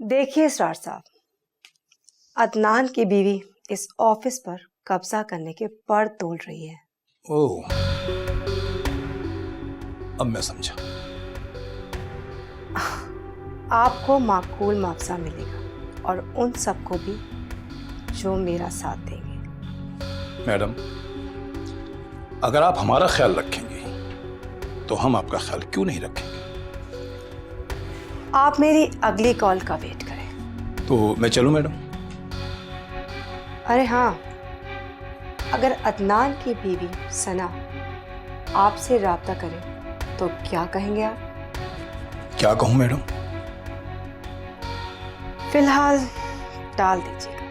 देखिए स्टार साहब, अदनान की बीवी इस ऑफिस पर कब्जा करने के पर तोल रही है। ओह, अब मैं समझा। आपको माकूल मुआवजा मिलेगा और उन सबको भी जो मेरा साथ देंगे। मैडम, अगर आप हमारा ख्याल रखेंगे तो हम आपका ख्याल क्यों नहीं रखेंगे? आप मेरी अगली कॉल का वेट करें। तो मैं चलूं मैडम? अरे हाँ, अगर अदनान की बीवी सना आपसे राब्ता करे तो क्या कहेंगे आप? क्या कहूं मैडम? फिलहाल टाल दीजिएगा।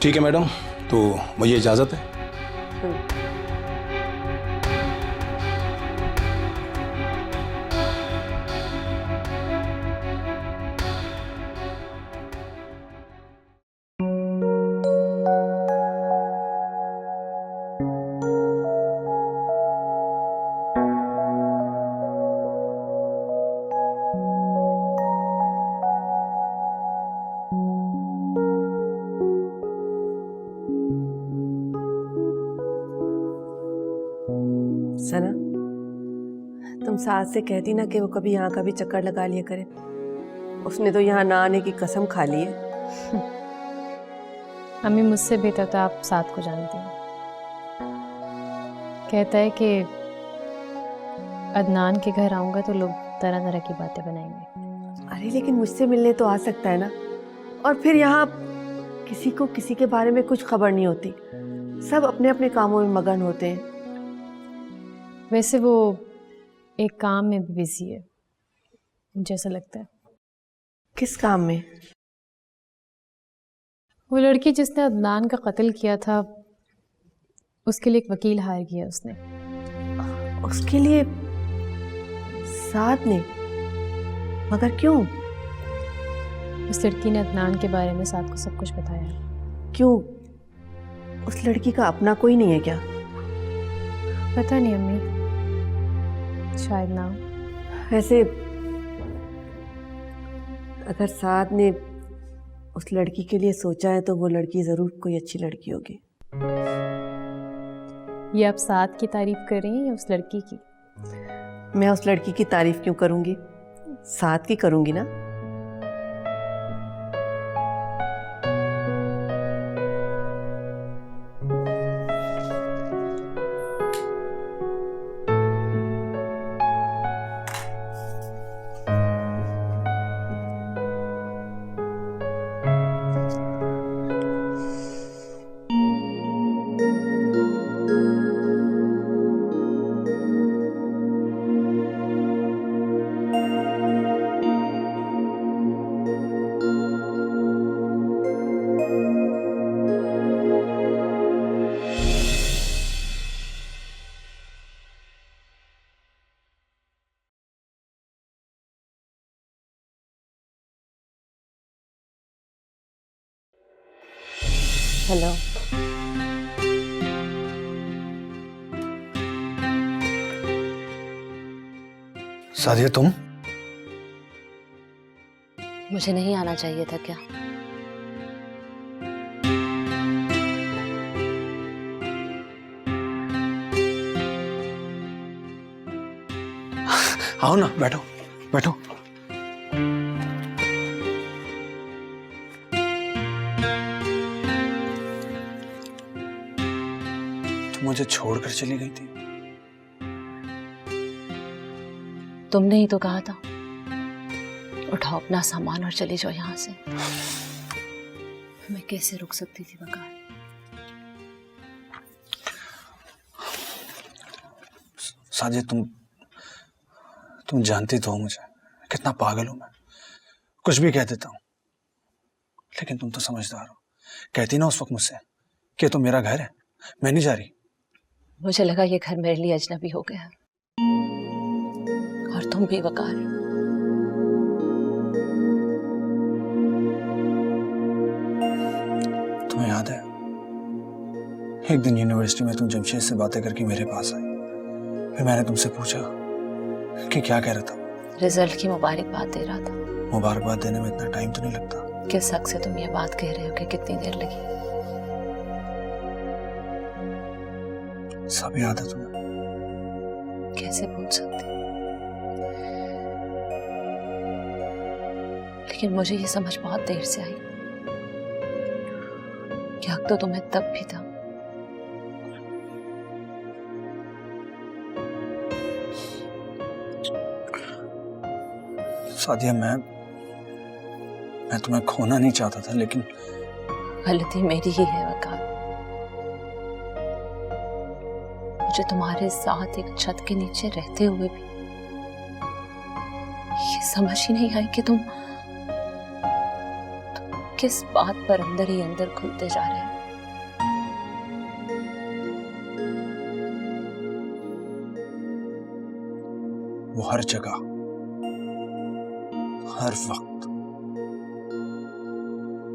ठीक है मैडम, तो मुझे इजाजत है। सना, तुम सास से कहती ना कि वो कभी यहाँ का भी चक्कर लगा लिया करे। उसने तो यहाँ ना आने की कसम खा ली है। अम्मी मुझसे बेहतर तो आप साथ को जानती हैं। कहता है कि अदनान के घर आऊँगा तो लोग तरह तरह की बातें बनाएंगे। अरे लेकिन मुझसे मिलने तो आ सकता है ना। और फिर यहाँ किसी को किसी के बारे में कुछ खबर नहीं होती, सब अपने अपने कामों में मगन होते हैं। वैसे वो एक काम में भी बिजी है जैसा लगता है। किस काम में? वो लड़की जिसने अदनान का कत्ल किया था, उसके लिए एक वकील हायर किया उसने। उसके लिए साथ ने? मगर क्यों? उस लड़की ने अदनान के बारे में साथ को सब कुछ बताया। क्यों? उस लड़की का अपना कोई नहीं है क्या? पता नहीं अम्मी, शायद ना। वैसे अगर साथ ने उस लड़की के लिए सोचा है तो वो लड़की जरूर कोई अच्छी लड़की होगी। ये आप साथ की तारीफ कर रही हैं या उस लड़की की? मैं उस लड़की की तारीफ क्यों करूंगी, साथ की करूंगी ना। हेलो। सादिया, तुम? मुझे नहीं आना चाहिए था क्या? आओ ना, बैठो बैठो। तुम मुझे छोड़कर चली गई थी। तुमने ही तो कहा था उठाओ अपना सामान और चली जाओ यहाँ से। मैं कैसे रुक सकती थी वकार? साजिद, तुम जानती तो हो मुझे कितना पागल हूं मैं। कुछ भी कह देता हूं, लेकिन तुम तो समझदार हो। कहती ना उस वक्त मुझसे कि तो मेरा घर है, मैं नहीं जा रही। मुझे लगा ये घर मेरे लिए अजनबी हो गया, और तुम भी वकार। तुम्हें याद है एक दिन यूनिवर्सिटी में तुम जमशेद से बातें करके मेरे पास आई, फिर मैंने तुमसे पूछा कि क्या कह रहा था। रिजल्ट की मुबारकबाद दे रहा था। मुबारकबाद देने में इतना टाइम तो नहीं लगता। किस हक से तुम ये बात कह रहे हो कि कितनी देर लगी? सब याद है तुम्हें। कैसे भूल सकती? लेकिन मुझे ये समझ बहुत देर से आई कि हक तो तुम्हें तब भी था। सादिया, मैं तुम्हें खोना नहीं चाहता था, लेकिन गलती मेरी ही है वकार। मुझे तुम्हारे साथ एक छत के नीचे रहते हुए भी ये समझ ही नहीं आई कि तुम किस बात पर अंदर ही अंदर खुलते जा रहे हो। वो हर जगह, हर वक्त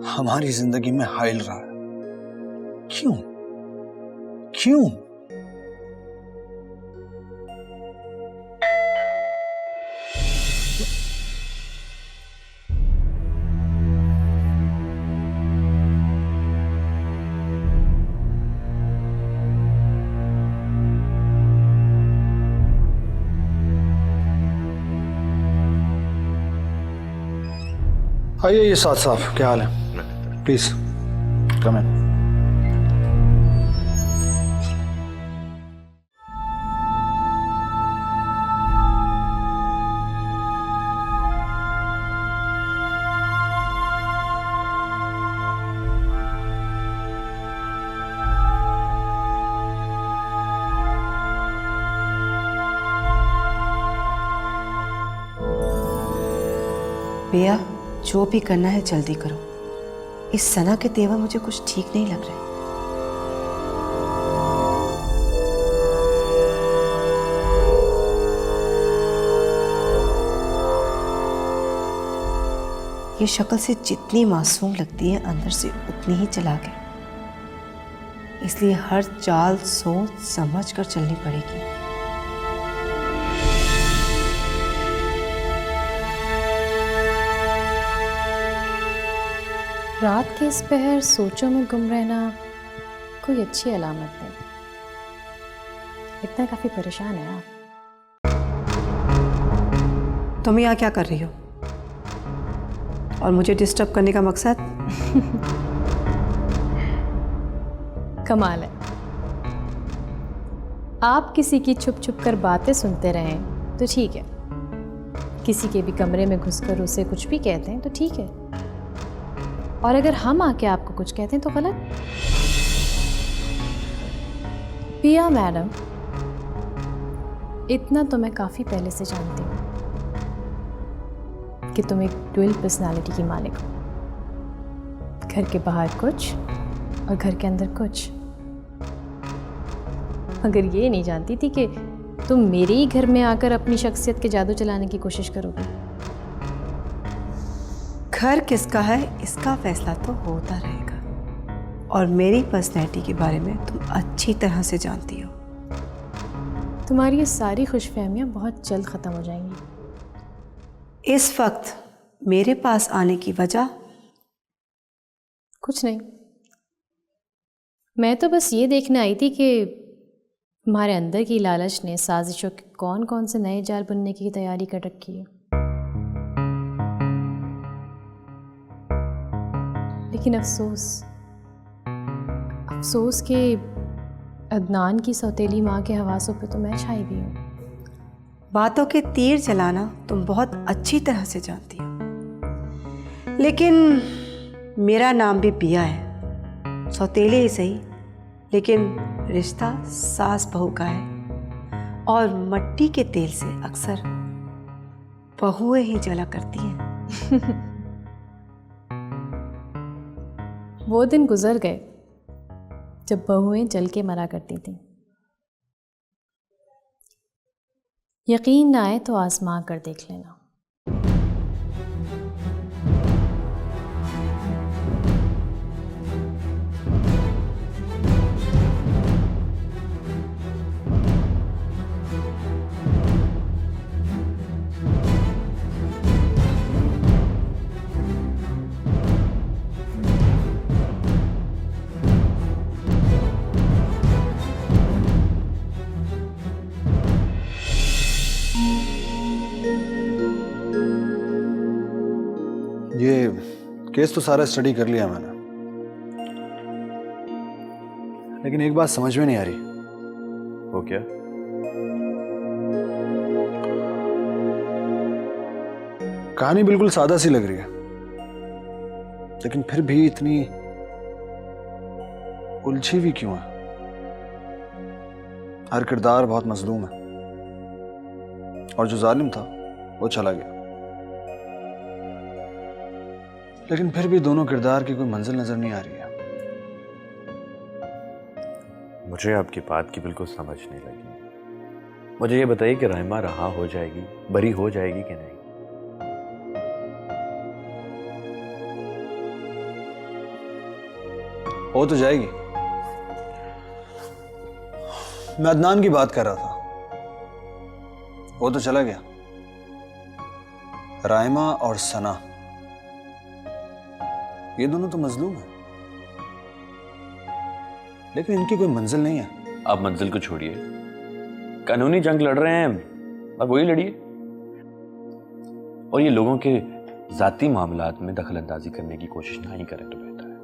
हमारी जिंदगी में हाइल रहा है। क्यों? क्यों? आइए, ये साथ साहब, क्या हाल है? प्लीज कम इन। भैया, जो भी करना है जल्दी करो। इस सना के तेवर मुझे कुछ ठीक नहीं लग रहे। ये शक्ल से जितनी मासूम लगती है, अंदर से उतनी ही चालाक है। इसलिए हर चाल सोच समझ कर चलनी पड़ेगी। रात के इस पहर सोचों में गुम रहना कोई अच्छी अलामत नहीं। इतना काफी परेशान है आप। तुम यहाँ क्या कर रही हो? और मुझे डिस्टर्ब करने का मकसद? कमाल है, आप किसी की छुप छुप कर बातें सुनते रहें तो ठीक है, किसी के भी कमरे में घुसकर उसे कुछ भी कहते हैं तो ठीक है, और अगर हम आके आपको कुछ कहते हैं तो गलत। पिया मैडम, इतना तो मैं काफी पहले से जानती हूँ कि तुम एक ड्यूअल पर्सनालिटी की मालिक हो। घर के बाहर कुछ और घर के अंदर कुछ। मगर ये नहीं जानती थी कि तुम मेरे ही घर में आकर अपनी शख्सियत के जादू चलाने की कोशिश करोगे। घर किसका है इसका फैसला तो होता रहेगा, और मेरी पर्सनैलिटी के बारे में तुम अच्छी तरह से जानती हो। तुम्हारी ये सारी खुशफहमियां बहुत जल्द ख़त्म हो जाएंगी। इस वक्त मेरे पास आने की वजह? कुछ नहीं, मैं तो बस ये देखने आई थी कि तुम्हारे अंदर की लालच ने साजिशों के कौन कौन से नए जाल बुनने की तैयारी कर रखी है। लेकिन अफसोस के अदनान की सौतेली माँ के हवासों पे तो मैं छाई हुई हूँ। बातों के तीर चलाना तुम बहुत अच्छी तरह से जानती हो, लेकिन मेरा नाम भी पिया है। सौतेले ही सही, लेकिन रिश्ता सास बहू का है, और मट्टी के तेल से अक्सर बहुएं ही जला करती हैं। वो दिन गुजर गए जब बहुएं जल के मरा करती थीं। यकीन ना आए तो आजमा कर देख लेना। केस तो सारा स्टडी कर लिया मैंने, लेकिन एक बात समझ में नहीं आ रही। वो क्या? कहानी बिल्कुल सादा सी लग रही है, लेकिन फिर भी इतनी उलझी हुई क्यों है? हर किरदार बहुत मजलूम है, और जो जालिम था वो चला गया, लेकिन फिर भी दोनों किरदार की कोई मंजिल नजर नहीं आ रही है। मुझे आपकी बात की बिल्कुल समझ नहीं लगी। मुझे ये बताइए कि राइमा रहा हो जाएगी, बरी हो जाएगी कि नहीं? हो तो जाएगी। मैं अदनान की बात कर रहा था, वो तो चला गया। राइमा और सना, ये दोनों तो मजलूम हैं, लेकिन इनकी कोई मंजिल नहीं है। आप मंजिल को छोड़िए, कानूनी जंग लड़ रहे हैं, अब वही लड़िए। और ये लोगों के जाती मामलात में दखल अंदाजी करने की कोशिश ना ही करें तो बेहतर है।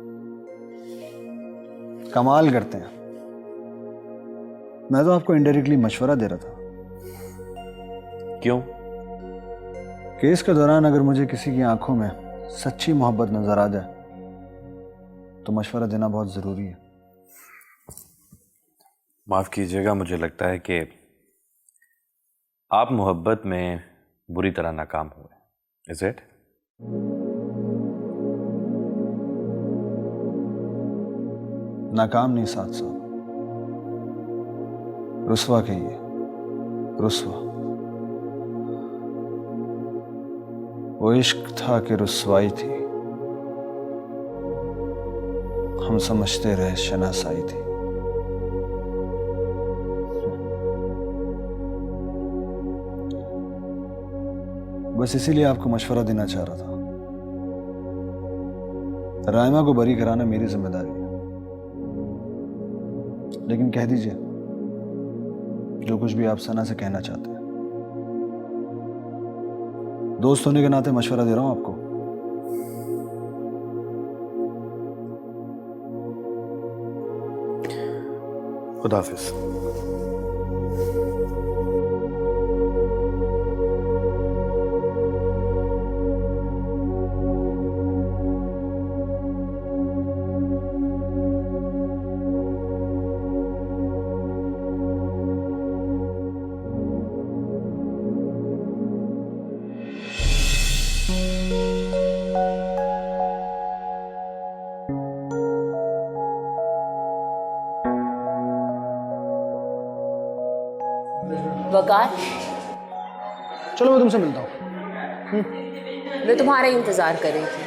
कमाल करते हैं। मैं तो आपको इनडायरेक्टली मशवरा दे रहा था। क्यों? केस के दौरान अगर मुझे किसी की आंखों में सच्ची मोहब्बत नजर आ जाए तो मशवरा देना बहुत जरूरी है। माफ कीजिएगा, मुझे लगता है कि आप मोहब्बत में बुरी तरह नाकाम हुए। Is it? नाकाम नहीं साथ साथ रुस्वा कहिए, रुस्वा। वो इश्क था कि रुस्वाई थी, हम समझते रहे शनासाई थी। बस इसीलिए आपको मशवरा देना चाह रहा था। राइमा को बरी कराना मेरी जिम्मेदारी है, लेकिन कह दीजिए जो कुछ भी आप सना से कहना चाहते हैं। दोस्त होने के नाते मशवरा दे रहा हूं आपको। खुदा हाफिज। वकार, चलो मैं तुमसे मिलता हूँ। मैं तुम्हारा ही इंतजार कर रही थी।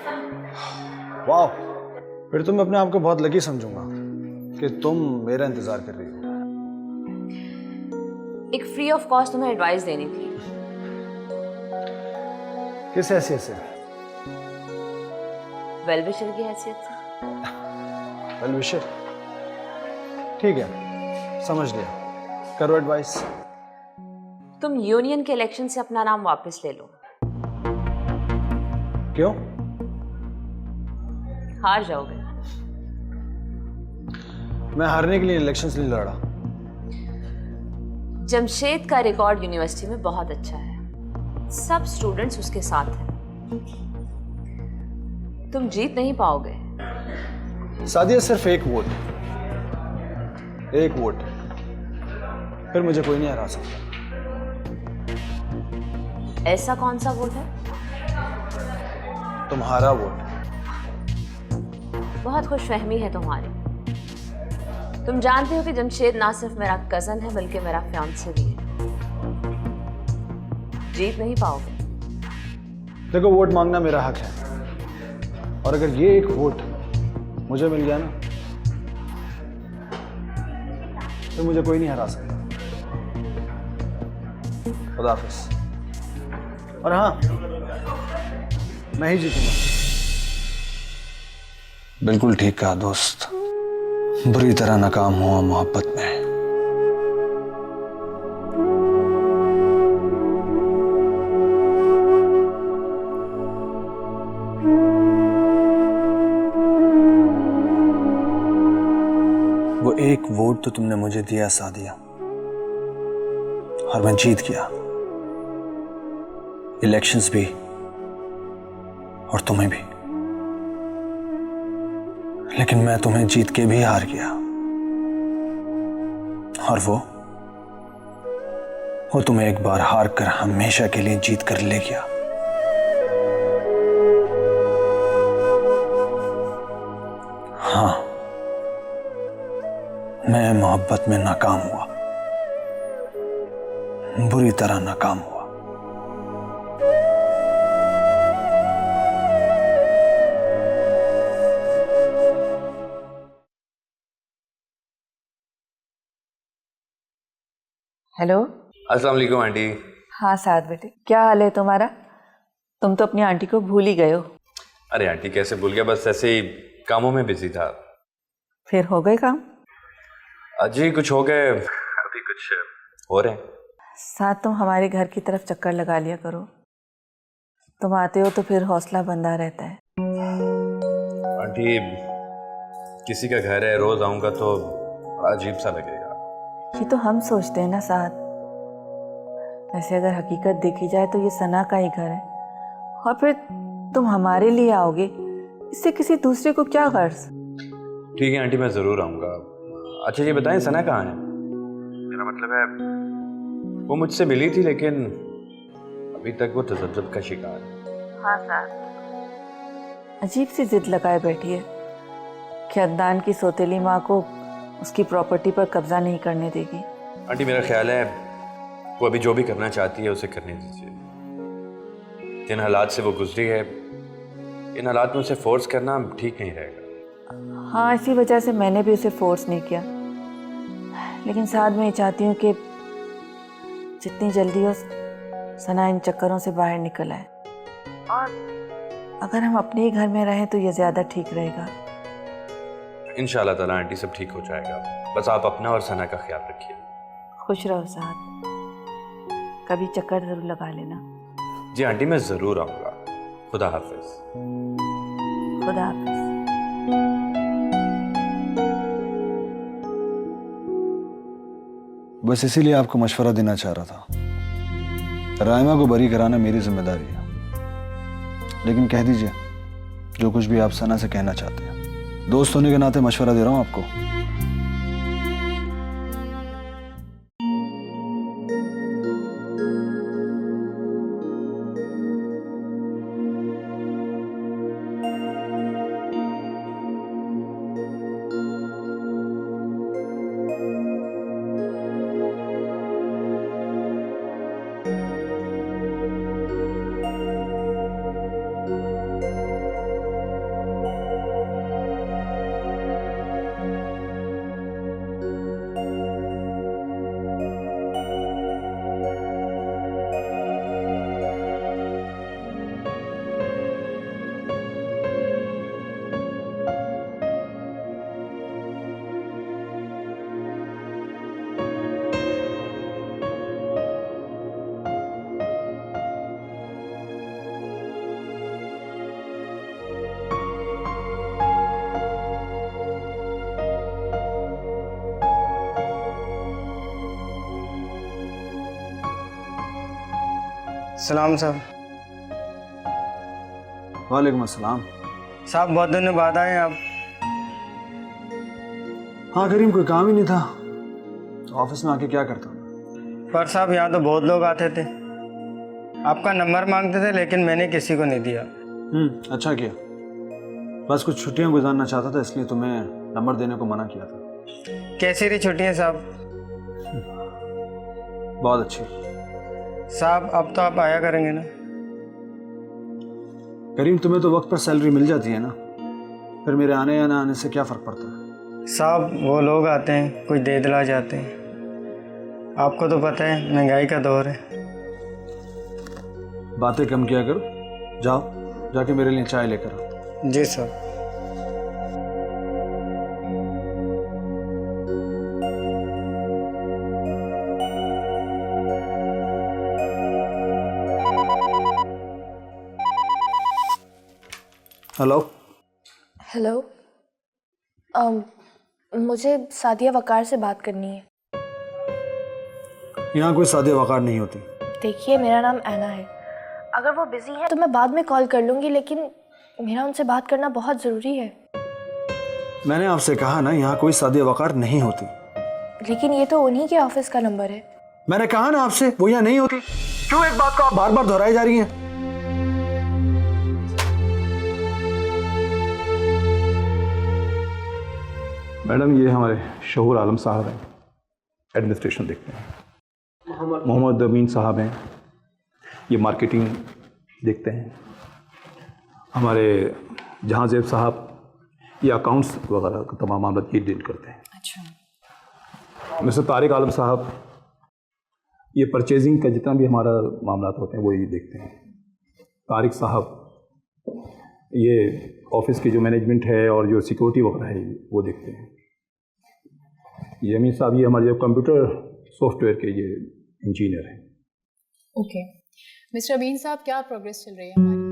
वाह, फिर तो मैं अपने आप को बहुत लकी समझूंगा कि तुम मेरा इंतजार कर रही हो। एक फ्री ऑफ कॉस्ट तुम्हें एडवाइस देनी थी। किस हैसियत से? वेल विशर की हैसियत से। वेल विशर, ठीक है, समझ लिया। करो एडवाइस। तुम यूनियन के इलेक्शन से अपना नाम वापस ले लो। क्यों? हार जाओगे। मैं हारने के लिए इलेक्शंस नहीं लड़ा। जमशेद का रिकॉर्ड यूनिवर्सिटी में बहुत अच्छा है, सब स्टूडेंट्स उसके साथ हैं। तुम जीत नहीं पाओगे। सादिया, सिर्फ एक वोट, एक वोट, फिर मुझे कोई नहीं हरा सकता। ऐसा कौन सा वोट है? तुम्हारा वोट। बहुत खुशफहमी है तुम्हारी। तुम जानते हो कि जमशेद ना सिर्फ मेरा कजन है बल्कि मेरा फियांसे भी है। जीत नहीं पाओगे। देखो, वोट मांगना मेरा हक है, और अगर ये एक वोट मुझे मिल गया ना, तो मुझे कोई नहीं हरा सकता। खुदा हाफिज। और हाँ, मैं ही जीतूंगा। बिल्कुल ठीक कहा दोस्त, बुरी तरह नाकाम हुआ मोहब्बत में। एक वोट तो तुमने मुझे दिया सादिया, और मैं जीत गया, इलेक्शंस भी और तुम्हें भी। लेकिन मैं तुम्हें जीत के भी हार गया, और वो तुम्हें एक बार हार कर हमेशा के लिए जीत कर ले गया। हाँ, मैं मोहब्बत में नाकाम हुआ, बुरी तरह नाकाम हुआ। हेलो। अस्सलाम वालेकुम आंटी। हाँ साथ बेटे, क्या हाल है तुम्हारा? तुम तो अपनी आंटी को भूल ही गए हो। अरे आंटी कैसे भूल गया, बस ऐसे ही कामों में बिजी था। फिर हो गए काम? जी कुछ हो गए, अभी कुछ हो रहे हैं। साथ तुम हमारे घर की तरफ चक्कर लगा लिया करो, तुम आते हो तो फिर हौसला बंधा रहता है। आंटी किसी का घर है, रोज आऊंगा तो बड़ा अजीब सा लगेगा। ये तो हम सोचते हैं ना साथ, वैसे अगर हकीकत देखी जाए तो ये सना का ही घर है, और फिर तुम हमारे लिए आओगे, इससे किसी दूसरे को क्या गर्ज। ठीक है आंटी, मैं जरूर आऊंगा। अच्छा ये बताएं सना कहाँ है? मेरा मतलब है वो मुझसे मिली थी लेकिन अभी तक वो तजज्जुब का शिकार है। हाँ साथ अजीब सी जिद लगाए बैठी है कि अदनान की सौतेली माँ को उसकी प्रॉपर्टी पर कब्जा नहीं करने देगी। आंटी मेरा ख्याल है वो अभी जो भी करना चाहती है उसे करने दीजिए। जिन हालात से वो गुजरी है, इन हालात में उसे फोर्स करना ठीक नहीं रहेगा। हाँ, इसी वजह से मैंने भी उसे फोर्स नहीं किया, लेकिन साथ में ये चाहती हूँ कि जितनी जल्दी हो सना इन चक्करों से बाहर निकल आए, और अगर हम अपने ही घर में रहें तो ये ज़्यादा ठीक रहेगा। इंशाल्लाह ताला आंटी सब ठीक हो जाएगा, बस आप अपना और सना का ख्याल रखिए। खुश रहो साथ, कभी चक्कर ज़रूर लगा लेना। जी आंटी मैं ज़रूर आऊँगा। खुदा हाफिज। खुदा हाफिज। बस इसीलिए आपको मशवरा देना चाह रहा था। राइमा को बरी कराना मेरी जिम्मेदारी है, लेकिन कह दीजिए जो कुछ भी आप सना से कहना चाहते हैं। दोस्त होने के नाते मशवरा दे रहा हूं आपको। सलाम साहब। वालेकुम अस्सलाम। साहब बहुत दिनों बाद आए आप। हाँ करीम, कोई काम ही नहीं था तो ऑफिस में आके क्या करता हूँ। पर साहब यहाँ तो बहुत लोग आते थे, आपका नंबर मांगते थे, लेकिन मैंने किसी को नहीं दिया। अच्छा किया, बस कुछ छुट्टियां गुजारना चाहता था, इसलिए तुम्हें नंबर देने को मना किया था। कैसी रही छुट्टियाँ साहब? बहुत अच्छी। साहब अब तो आप आया करेंगे ना? करीम तुम्हें तो वक्त पर सैलरी मिल जाती है ना, फिर मेरे आने या ना आने से क्या फ़र्क पड़ता है। साहब वो लोग आते हैं, कुछ दे दिला जाते हैं, आपको तो पता है महंगाई का दौर है। बातें कम किया करो, जाओ जाके मेरे लिए चाय लेकर आओ। जी साहब। हेलो। हेलो, मुझे सादिया वकार से बात करनी है। यहाँ कोई सादिया वकार नहीं होती। देखिए, मेरा नाम ऐना है। अगर वो बिजी है तो मैं बाद में कॉल कर लूँगी, लेकिन मेरा उनसे बात करना बहुत ज़रूरी है। मैंने आपसे कहा ना, यहाँ कोई सादिया वकार नहीं होती। लेकिन ये तो उन्हीं के ऑफिस का नंबर है। मैंने कहा ना आपसे, वो यहाँ नहीं होती। क्यों एक बात को आप बार बार दोहराई जा रही हैं? मैडम, ये हमारे शहूर आलम साहब हैं, एडमिनिस्ट्रेशन देखते हैं। मोहम्मद अमीन साहब हैं, ये मार्केटिंग देखते हैं। हमारे जहांजेब साहब ये अकाउंट्स वगैरह का तमाम मामला ये डील करते हैं। अच्छा। मिस्टर तारिक आलम साहब ये परचेजिंग का जितना भी हमारा मामला होते हैं वो ये देखते हैं। तारिक साहब ये ऑफिस की जो मैनेजमेंट है और जो सिक्योरिटी वगैरह है वो देखते हैं। ये अमीन साहब ये हमारे जो कंप्यूटर सॉफ्टवेयर के ये इंजीनियर हैं। ओके मिस्टर अमीन साहब, क्या प्रोग्रेस चल रही है हमारी?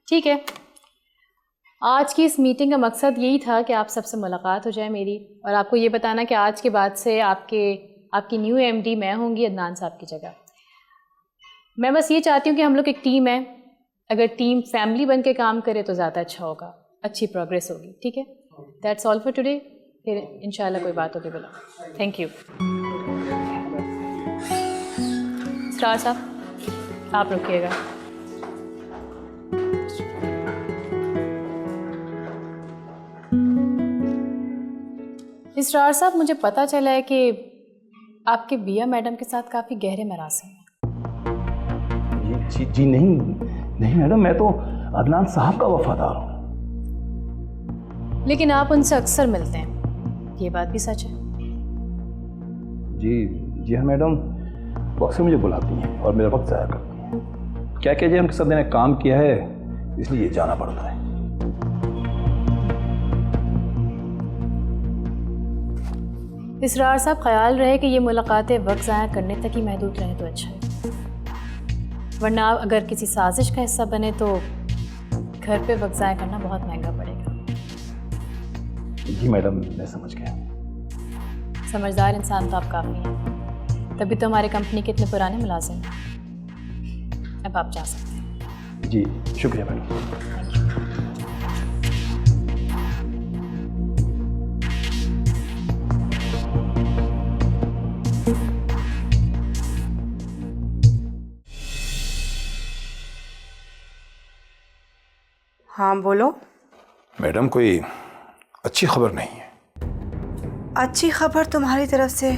ठीक है, आज की इस मीटिंग का मकसद यही था कि आप सबसे मुलाकात हो जाए मेरी, और आपको ये बताना कि आज के बाद से आपकी न्यू एमडी मैं होंगी अदनान साहब की जगह। मैं बस ये चाहती हूँ कि हम लोग एक टीम है, अगर टीम फैमिली बन के काम करे तो ज़्यादा अच्छा होगा, अच्छी प्रोग्रेस होगी। ठीक है, दैट्स ऑल फॉर टुडे। फिर इंशाल्लाह कोई बात होगी बोला। Thank you. स्टार साहब आप रुकिएगा। इसरार साहब, मुझे पता चला है कि आपके बिया मैडम के साथ काफ़ी गहरे मरासिम हैं। जी नहीं मैडम, मैं तो अदनान साहब का वफादार हूँ। लेकिन आप उनसे अक्सर मिलते हैं, ये बात भी सच है? जी हाँ मैडम, वो अक्सर मुझे बुलाती हैं और मेरा वक्त ज़ाया करती हैं। क्या कीजिए, उनके साथ मैंने काम किया है इसलिए जाना पड़ता है। इसरार साहब, ख्याल रहे कि ये मुलाकातें वक्त ज़ाया करने तक ही महदूद रहें तो अच्छा है, वरना अगर किसी साजिश का हिस्सा बने तो घर पे वक्त ज़ाया करना बहुत महंगा पड़ेगा। जी मैडम, मैं समझ गया। समझदार इंसान तो आप काफ़ी हैं, तभी तो हमारे कंपनी के इतने पुराने मुलाजिम हैं। अब आप जा सकते हैं। जी शुक्रिया मैडम। हाँ बोलो। मैडम, कोई अच्छी खबर नहीं है। अच्छी खबर तुम्हारी तरफ से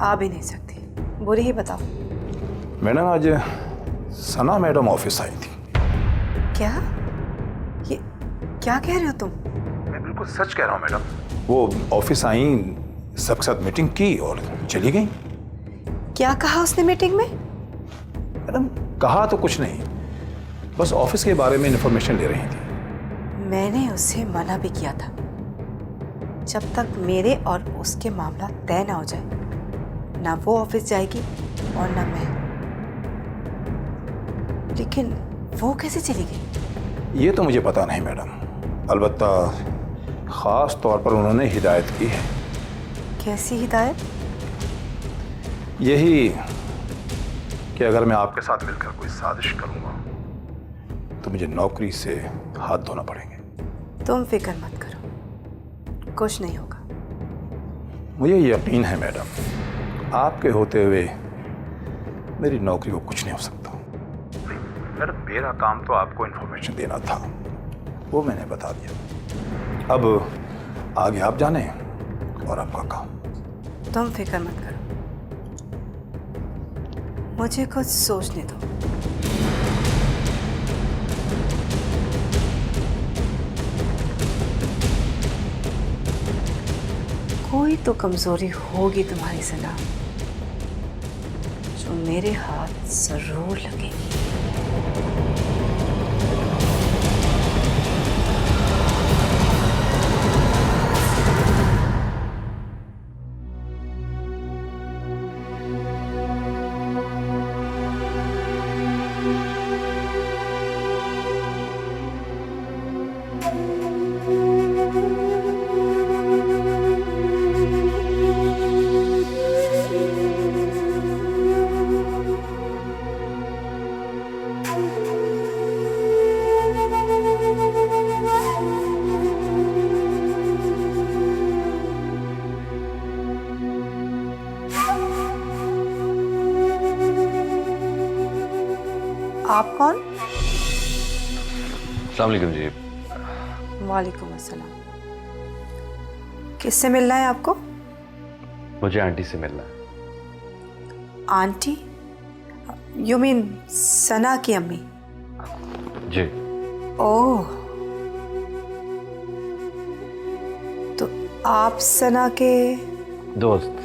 आ भी नहीं सकती, बुरी ही बताओ। मैडम, आज सना मैडम ऑफिस आई थी। क्या? ये क्या कह रहे हो तुम? मैं बिल्कुल सच कह रहा हूँ मैडम। वो ऑफिस आई, सबके साथ मीटिंग की और चली गई। क्या कहा उसने मीटिंग में? मैडम, कहा तो कुछ नहीं, बस ऑफिस के बारे में इन्फॉर्मेशन ले रही थी। मैंने उसे मना भी किया था, जब तक मेरे और उसके मामला तय ना हो जाए, ना वो ऑफिस जाएगी और ना मैं। लेकिन वो कैसे चली गई? ये तो मुझे पता नहीं मैडम, अलबत्ता ख़ास तौर पर उन्होंने हिदायत की है। कैसी हिदायत? यही कि अगर मैं आपके साथ मिलकर कोई साजिश करूँगा तो मुझे नौकरी से हाथ धोना पड़ेंगे। तुम फिक्र मत करो, कुछ नहीं होगा। मुझे यकीन है मैडम, आपके होते हुए मेरी नौकरी को कुछ नहीं हो सकता। यार मेरा काम तो आपको इन्फॉर्मेशन देना था, वो मैंने बता दिया। अब आगे आप जाने और आपका काम। तुम फिक्र मत करो, मुझे कुछ सोचने दो। कोई तो कमजोरी होगी तुम्हारी सना, जो मेरे हाथ जरूर लगेगी। आप कौन? अस्सलाम वालेकुम जी। वालेकुम अस्सलाम। किससे मिलना है आपको? मुझे आंटी से मिलना है। आंटी? यू मीन सना की अम्मी? जी। ओह, तो आप सना के दोस्त?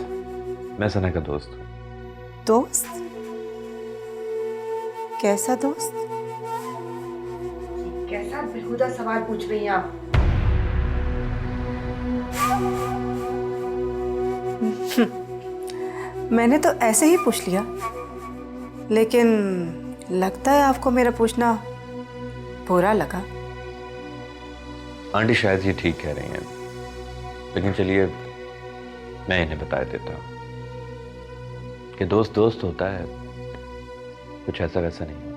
मैं सना का दोस्त हूँ। दोस्त? कैसा दोस्त? कैसा बेहुदा सवाल पूछ रही हैं आप? मैंने तो ऐसे ही पूछ लिया, लेकिन लगता है आपको मेरा पूछना बुरा लगा। आंटी शायद ये ठीक कह रही हैं, लेकिन चलिए मैं इन्हें बता देता हूँ कि दोस्त दोस्त होता है, कुछ ऐसा वैसा नहीं होता।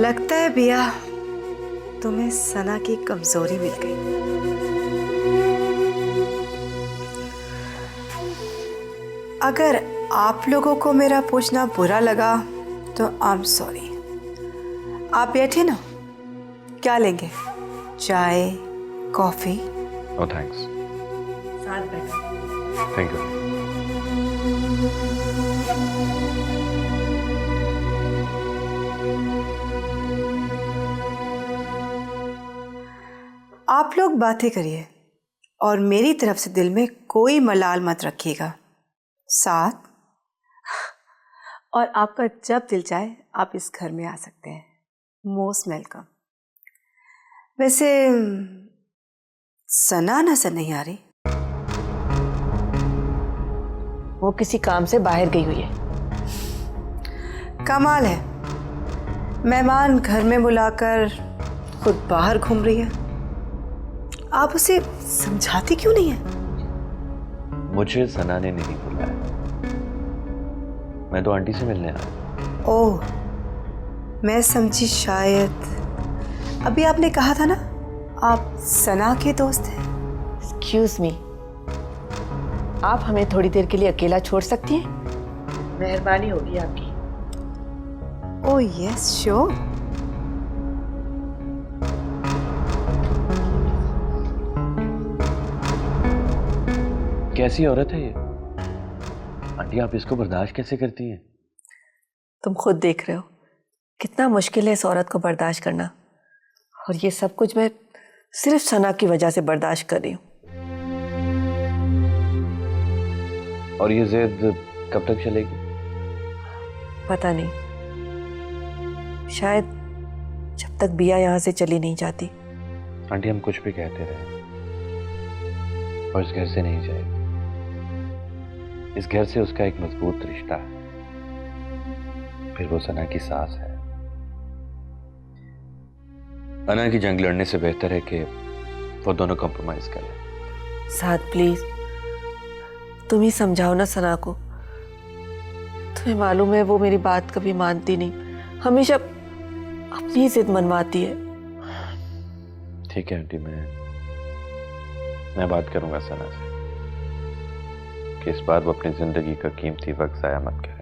लगता है बिया तुम्हें सना की कमजोरी मिल गई। अगर आप लोगों को मेरा पूछना बुरा लगा तो आई एम सॉरी। आप बैठे ना, क्या लेंगे? चाय, कॉफी? No thanks. साथ बैठो। Thank you. आप लोग बातें करिए और मेरी तरफ से दिल में कोई मलाल मत रखिएगा। साथ और आपका जब दिल चाहे आप इस घर में आ सकते हैं। Most welcome. वैसे सना नजर नहीं आ रही। वो किसी काम से बाहर गई हुई है। कमाल है, मेहमान घर में बुलाकर खुद बाहर घूम रही है। आप उसे समझाती क्यों नहीं है? मुझे सना ने नहीं बुलाया, मैं तो आंटी से मिलने आया। ओह, मैं समझी शायद अभी आपने कहा था ना आप सना के दोस्त हैं। एक्सक्यूज मी, आप हमें थोड़ी देर के लिए अकेला छोड़ सकती हैं? मेहरबानी होगी आपकी। Oh yes sure. कैसी औरत है ये आंटी, आप इसको बर्दाश्त कैसे करती हैं? तुम खुद देख रहे हो कितना मुश्किल है इस औरत को बर्दाश्त करना, और ये सब कुछ मैं सिर्फ सना की वजह से बर्दाश्त कर रही हूँ। और ये जिद कब तक चलेगी? पता नहीं, शायद जब तक बिया यहाँ से चली नहीं जाती। आंटी हम कुछ भी कहते रहे और इस घर से नहीं जाएगी। इस घर से उसका एक मजबूत रिश्ता है, फिर वो सना की सास है। अना की जंग लड़ने से बेहतर है कि वो दोनों कॉम्प्रोमाइज करें। साथ प्लीज तुम ही समझाओ ना सना को। तुम्हें मालूम है वो मेरी बात कभी मानती नहीं, हमेशा अपनी जिद मनवाती है। ठीक है आंटी, मैं बात करूंगा सना से। कि इस बार वो अपनी जिंदगी का कीमती वक्त जाया मत करे।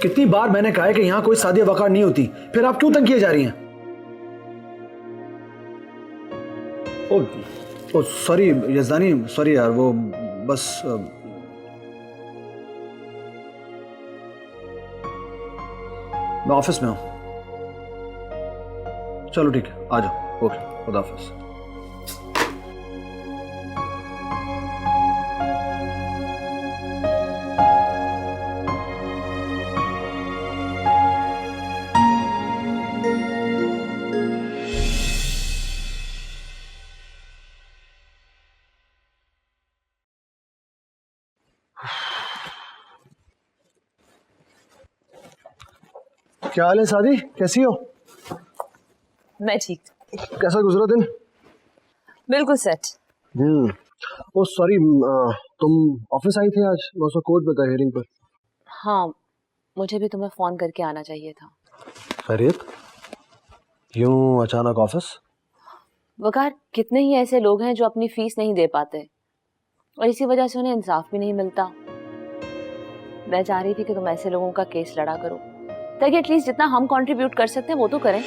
कितनी बार मैंने कहा है कि यहाँ कोई शादी वक़ा नहीं होती, फिर आप क्यों तंग किए जा रही हैं? ओ सॉरी यजदानी, सॉरी यार, वो बस मैं ऑफिस में हूँ। चलो ठीक है, आ जाओ। ओके, खुदा हाफिज़। क्या हाल है शादी, कैसी हो? मैं ठीक। कैसा गुजरा दिन? बिल्कुल सेट। ओ सॉरी, तुम ऑफिस आई थी आज? मैं उसका कोड बता हियरिंग पर। हाँ, मुझे भी तुम्हें फोन करके आना चाहिए था। खैरियत? यूं अचानक ऑफिस? वकार, कितने ही ऐसे लोग हैं जो अपनी फीस नहीं दे पाते और इसी वजह से उन्हें इंसाफ भी नहीं मिलता। मैं चाह रही थी कि तुम ऐसे लोगों का केस लड़ा करो ताकि एटलीस्ट जितना हम कंट्रीब्यूट कर सकते हैं वो तो करें।